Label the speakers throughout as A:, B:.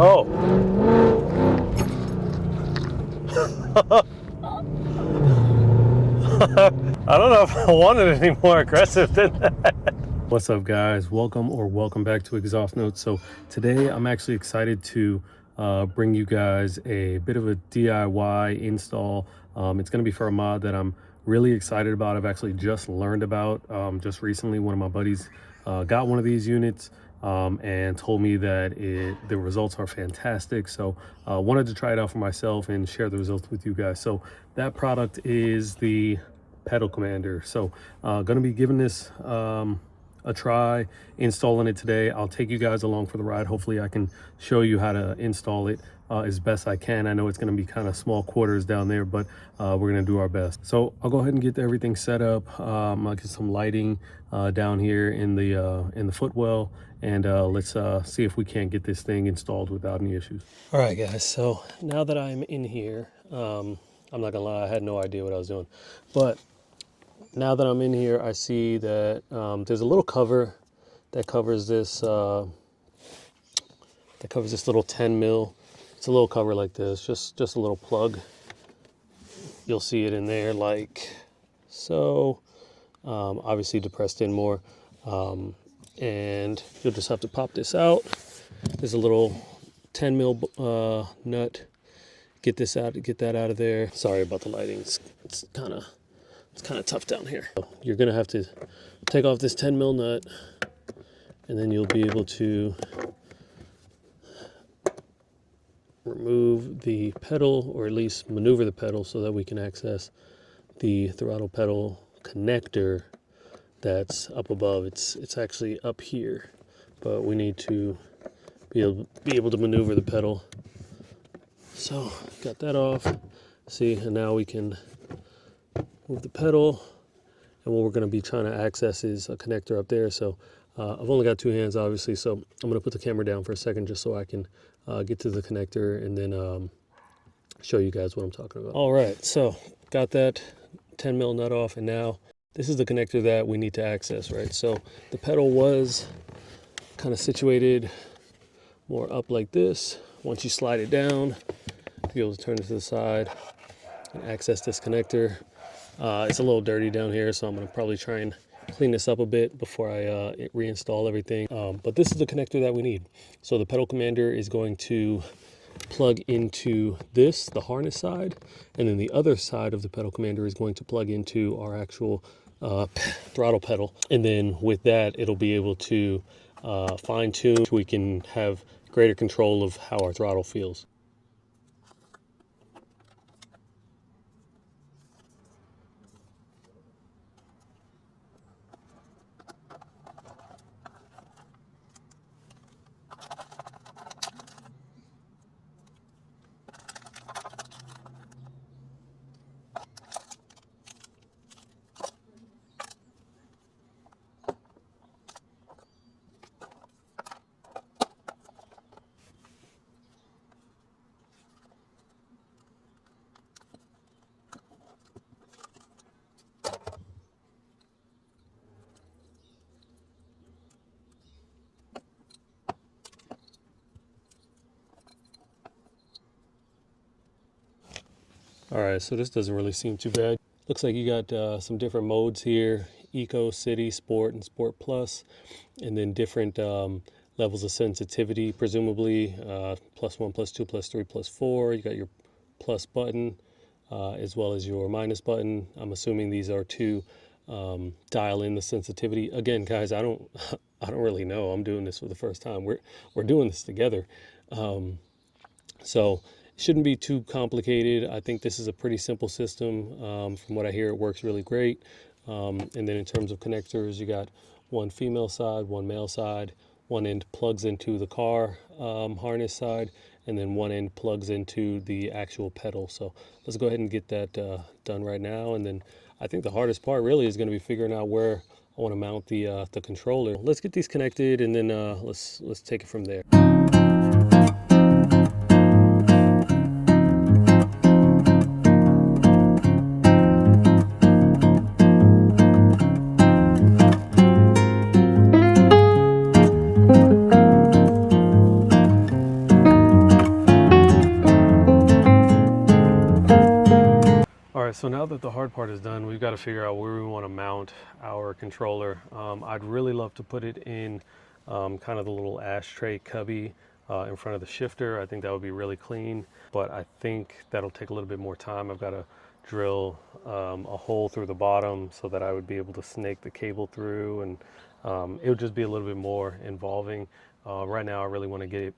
A: Oh. I don't know if I wanted any more aggressive than that. What's up, guys? Welcome back to Exhaust Notes. So today I'm actually excited to bring you guys a bit of a DIY install. It's going to be for a mod that I'm really excited about. I've actually just learned about just recently. One of my buddies got one of these units and told me that the results are fantastic. So wanted to try it out for myself and share the results with you guys. So that product is the pedal commander. So gonna be giving this a try, installing it today. I'll take you guys along for the ride. Hopefully I can show you how to install it as best I can. I know it's going to be kind of small quarters down there, but we're going to do our best. So I'll go ahead and get everything set up. I'll get some lighting down here in the footwell, and let's see if we can't get this thing installed without any issues. All right, guys. So now that I'm in here, I'm not gonna lie, I had no idea what I was doing, but now that I'm in here, I see that there's a little cover that covers this little 10 mil. It's a little cover like this, just a little plug. You'll see it in there like so. Obviously depressed in more, and you'll just have to pop this out. There's a little 10 mil nut. Get that out of there. Sorry about the lighting. It's kind of tough down here. You're gonna have to take off this 10 mil nut, and then you'll be able to remove the pedal, or at least maneuver the pedal so that we can access the throttle pedal connector that's up above. It's actually up here, but we need to be able to maneuver the pedal. So got that off. See, and now we can move the pedal, and what we're going to be trying to access is a connector up there. So I've only got two hands, obviously, so I'm going to put the camera down for a second just so I can get to the connector and then show you guys what I'm talking about. All right, so got that 10 mil nut off, and now this is the connector that we need to access, right? So the pedal was kind of situated more up like this. Once you slide it down, you'll be able to turn it to the side and access this connector. It's a little dirty down here, so I'm going to probably try and clean this up a bit before I reinstall everything. But this is the connector that we need. So the pedal commander is going to plug into this, the harness side, and then the other side of the pedal commander is going to plug into our actual throttle pedal. And then with that, it'll be able to fine tune so we can have greater control of how our throttle feels. All right, so this doesn't really seem too bad. Looks like you got some different modes here: Eco, City, Sport, and Sport Plus, and then different levels of sensitivity, presumably +1, +2, +3, +4. You got your plus button as well as your minus button. I'm assuming these are to dial in the sensitivity. Again, guys, I don't really know. I'm doing this for the first time. We're doing this together, so it shouldn't be too complicated. I think this is a pretty simple system. From what I hear, it works really great. And then in terms of connectors, you got one female side, one male side. One end plugs into the car harness side, and then one end plugs into the actual pedal. So let's go ahead and get that done right now. And then I think the hardest part really is going to be figuring out where I want to mount the controller. Let's get these connected, and then let's take it from there. right, so now that the hard part is done, we've got to figure out where we want to mount our controller. I'd really love to put it in kind of the little ashtray cubby in front of the shifter. I think that would be really clean, but I think that'll take a little bit more time. I've got to drill a hole through the bottom so that I would be able to snake the cable through, and it would just be a little bit more involving. Right now I really want to get it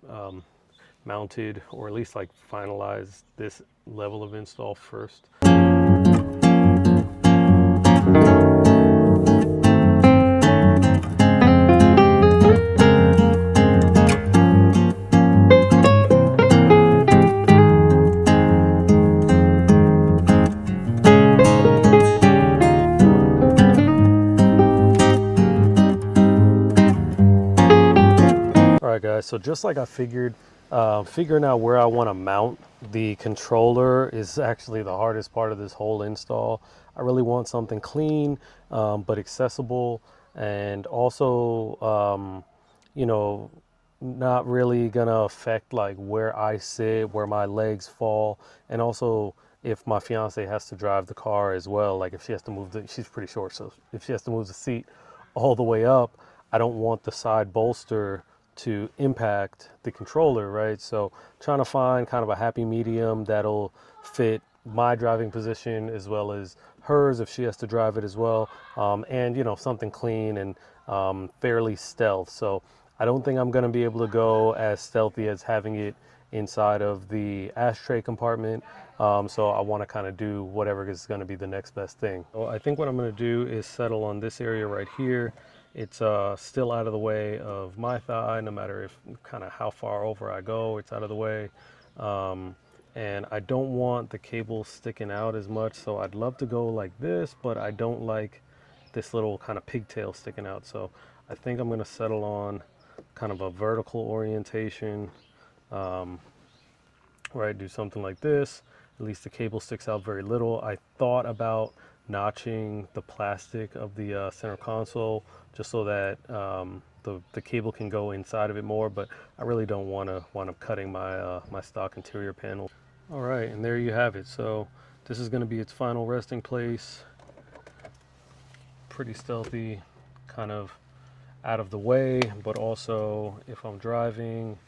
A: mounted, or at least like finalize this level of install first. Alright guys, so just like I figured, figuring out where I want to mount the controller is actually the hardest part of this whole install. I really want something clean but accessible, and also you know, not really gonna affect like where I sit, where my legs fall, and also if my fiance has to drive the car as well, like if she has to move she's pretty short, so if she has to move the seat all the way up, I don't want the side bolster to impact the controller, right? So trying to find kind of a happy medium that'll fit my driving position as well as hers if she has to drive it as well, and you know, something clean and fairly stealth. So I don't think I'm going to be able to go as stealthy as having it inside of the ashtray compartment, so I want to kind of do whatever is going to be the next best thing. So I think what I'm going to do is settle on this area right here. It's still out of the way of my thigh, no matter if kind of how far over I go, it's out of the way. And I don't want the cable sticking out as much, so I'd love to go like this, but I don't like this little kind of pigtail sticking out. So I think I'm going to settle on kind of a vertical orientation, right? Do something like this. At least the cable sticks out very little. I thought about notching the plastic of the center console just so that the cable can go inside of it more, but I really don't want to wind up cutting my my stock interior panel. All right, and there you have it. So this is going to be its final resting place. Pretty stealthy, kind of out of the way, but also if I'm driving,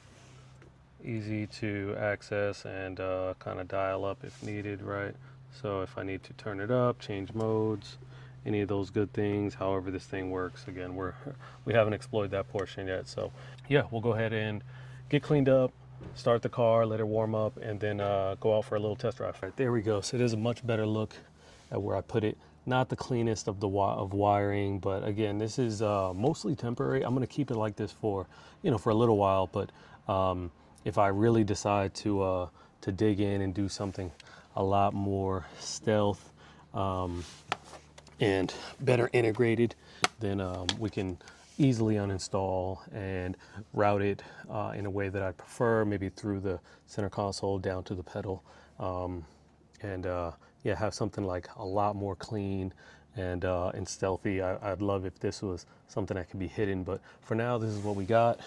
A: easy to access and kind of dial up if needed, right? So if I need to turn it up, change modes, any of those good things, however this thing works. Again, we haven't explored that portion yet. So yeah, we'll go ahead and get cleaned up, start the car, let it warm up, and then go out for a little test drive. Right, there we go. So there's a much better look at where I put it. Not the cleanest of the wiring, but again, this is mostly temporary. I'm going to keep it like this for, you know, for a little while. But if I really decide to dig in and do something a lot more stealth and better integrated, then we can easily uninstall and route it in a way that I prefer, maybe through the center console down to the pedal, and yeah, have something like a lot more clean and stealthy. I'd love if this was something that could be hidden, but for now, this is what we got.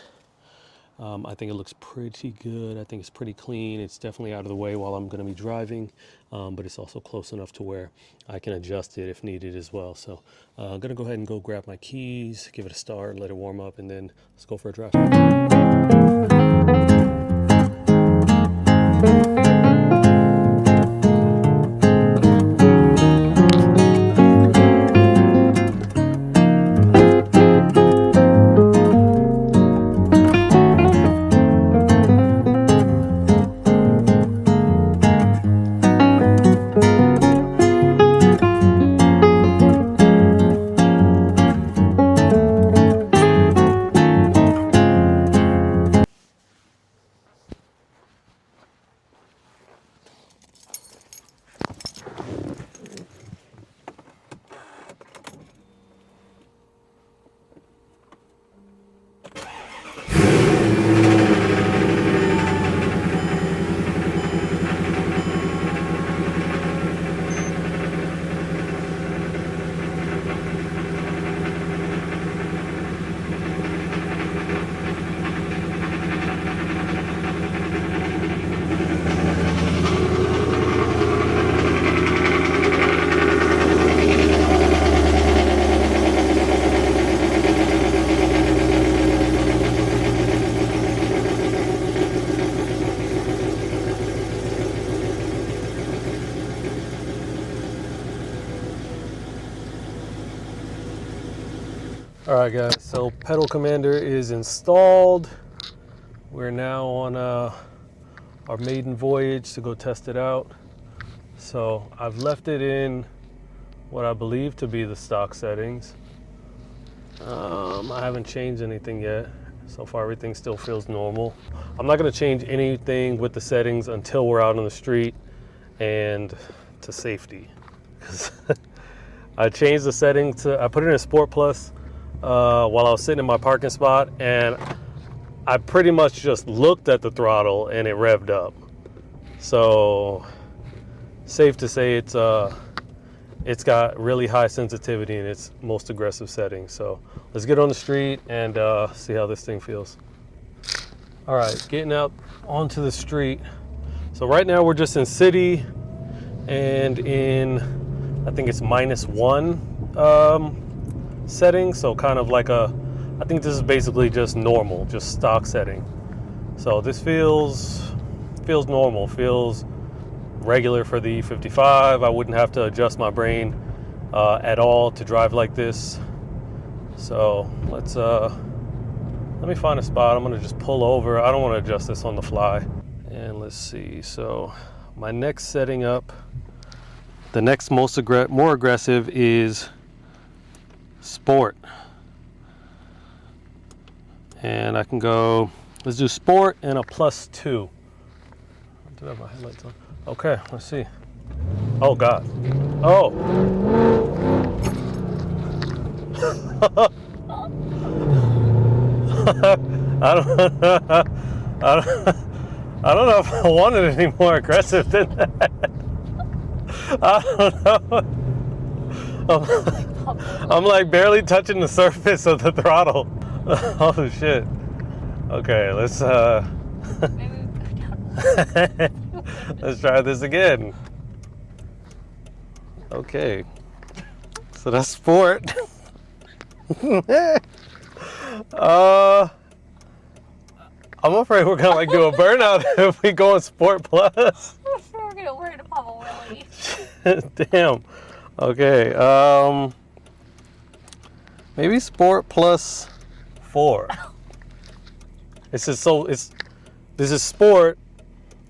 A: I think it looks pretty good. I think it's pretty clean. It's definitely out of the way while I'm going to be driving, but it's also close enough to where I can adjust it if needed as well. So I'm going to go ahead and go grab my keys, give it a start, let it warm up, and then let's go for a drive. All right, guys, so pedal commander is installed. We're now on our maiden voyage to go test it out. So I've left it in what I believe to be the stock settings. I haven't changed anything yet. So far, everything still feels normal. I'm not gonna change anything with the settings until we're out on the street and to safety. I changed the setting I put it in Sport Plus while I was sitting in my parking spot, and I pretty much just looked at the throttle and it revved up. So safe to say it's got really high sensitivity in its most aggressive setting. So let's get on the street and see how this thing feels. All right, getting out onto the street. So right now we're just in city and in, I think it's -1 setting. So kind of like I think this is basically just normal, just stock setting. So this feels normal, feels regular for the E55. I wouldn't have to adjust my brain at all to drive like this. So let me find a spot. I'm gonna just pull over. I don't want to adjust this on the fly. And let's see. So my next setting up, the next more aggressive is Sport. And I can go, let's do Sport and a +2. Do I have my headlights on? Okay, let's see. Oh God. Oh. I don't know if I want it any more aggressive than that. I don't know. I'm like barely touching the surface of the throttle. Oh shit. Okay, let's let's try this again. Okay. So that's Sport. I'm afraid we're gonna like do a burnout if we go in Sport Plus.
B: We're gonna pop a willy.
A: Damn. Okay. Maybe Sport +4. This is Sport,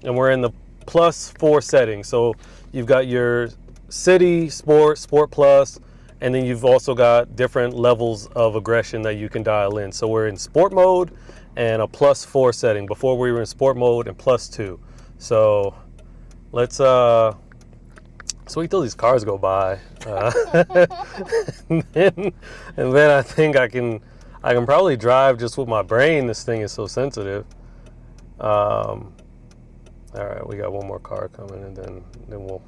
A: and we're in the +4 setting. So you've got your City, Sport, Sport Plus, and then you've also got different levels of aggression that you can dial in. So we're in Sport mode and a +4 setting. Before we were in Sport mode and +2. So let's wait till these cars go by, and then I think I can probably drive just with my brain. This thing is so sensitive. All right, we got one more car coming, and then we'll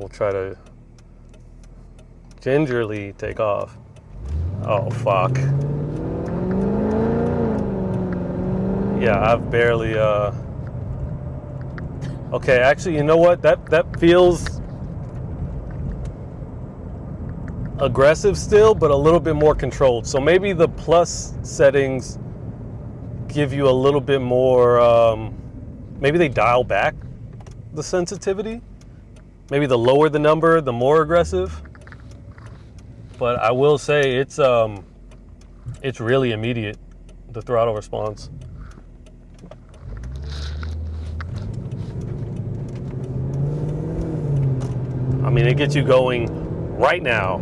A: try to gingerly take off. Oh fuck. Yeah, I've barely okay, actually, you know what? That feels aggressive still, but a little bit more controlled. So maybe the plus settings give you a little bit more, maybe they dial back the sensitivity. Maybe the lower the number, the more aggressive. But I will say it's really immediate, the throttle response. I mean, it gets you going right now.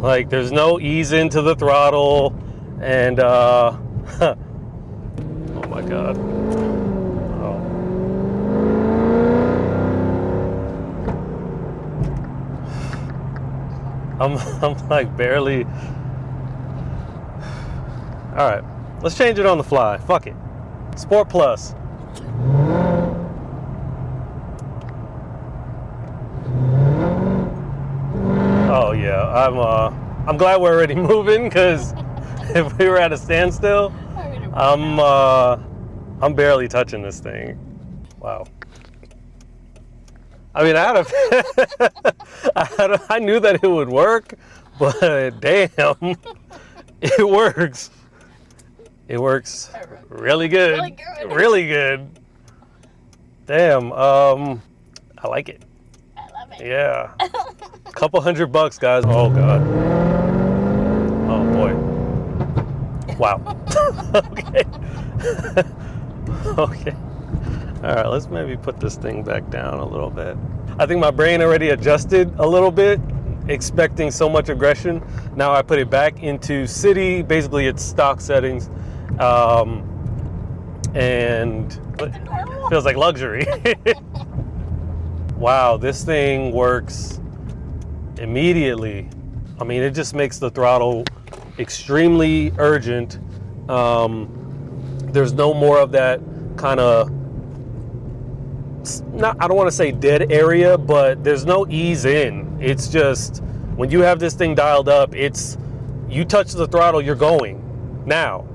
A: Like, there's no ease into the throttle, and oh my God. Oh. I'm like barely. All right, let's change it on the fly. Fuck it. Sport Plus. Oh yeah, I'm glad we're already moving, because if we were at a standstill, I'm barely touching this thing. Wow. I mean, I knew that it would work, but damn, it works. It works really good. Really good. Damn. I like it.
B: I love it.
A: Yeah. Couple $100, guys. Oh God. Oh boy. boy. Wow. Okay. Okay. All right, let's maybe put this thing back down a little bit. I think my brain already adjusted a little bit, expecting so much aggression. Now I put it back into city, basically its stock settings, and it feels like luxury. Wow, this thing works immediately. I mean, it just makes the throttle extremely urgent. There's no more of that kind of, I don't want to say dead area, but there's no ease in. It's just, when you have this thing dialed up, it's, you touch the throttle, you're going now.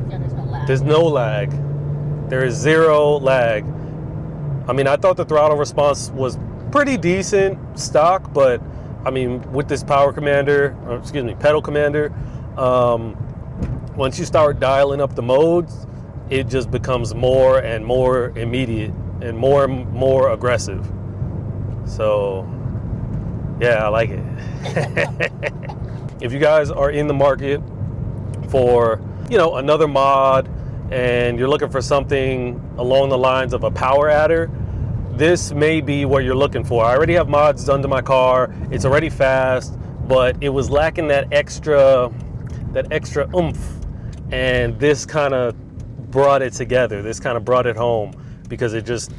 B: Yeah, there's no lag.
A: There's no lag. There is zero lag. I mean, I thought the throttle response was pretty decent stock, but I mean, with this pedal commander, once you start dialing up the modes, it just becomes more and more immediate and more aggressive. So yeah, I like it. If you guys are in the market for, you know, another mod and you're looking for something along the lines of a power adder, this may be what you're looking for. I already have mods done to my car. It's already fast, but it was lacking that extra oomph. And this kind of brought it together. This kind of brought it home, because it just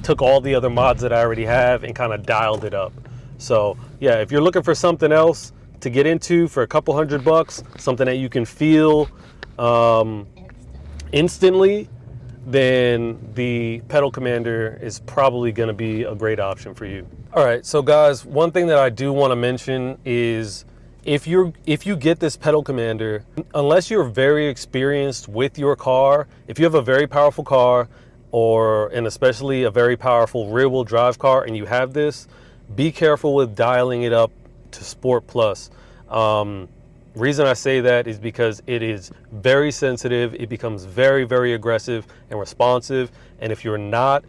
A: took all the other mods that I already have and kind of dialed it up. So yeah, if you're looking for something else to get into for a couple $100, something that you can feel instantly, then the pedal commander is probably going to be a great option for you. All right, so guys, one thing that I do want to mention is, if you get this pedal commander, unless you're very experienced with your car, if you have a very powerful car, and especially a very powerful rear-wheel drive car, and you have this, be careful with dialing it up to Sport Plus. Reason I say that is because it is very sensitive. It becomes very, very aggressive and responsive. And if you're not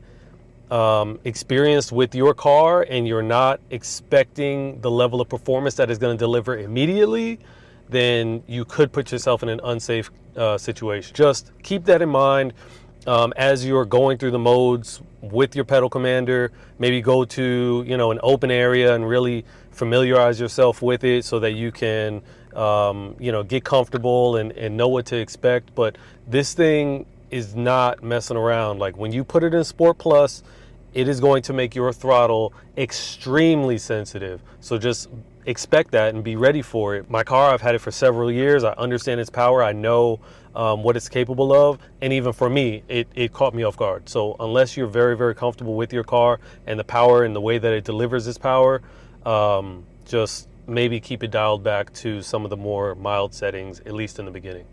A: experienced with your car and you're not expecting the level of performance that is going to deliver immediately, then you could put yourself in an unsafe situation. Just keep that in mind as you're going through the modes with your pedal commander. Maybe go to, you know, an open area and really familiarize yourself with it so that you can you know, get comfortable and know what to expect. But this thing is not messing around. Like, when you put it in Sport Plus, it is going to make your throttle extremely sensitive. So just expect that and be ready for it. My car, I've had it for several years. I understand its power. I know what it's capable of. And even for me, it caught me off guard. So unless you're very, very comfortable with your car and the power and the way that it delivers its power, just maybe keep it dialed back to some of the more mild settings, at least in the beginning.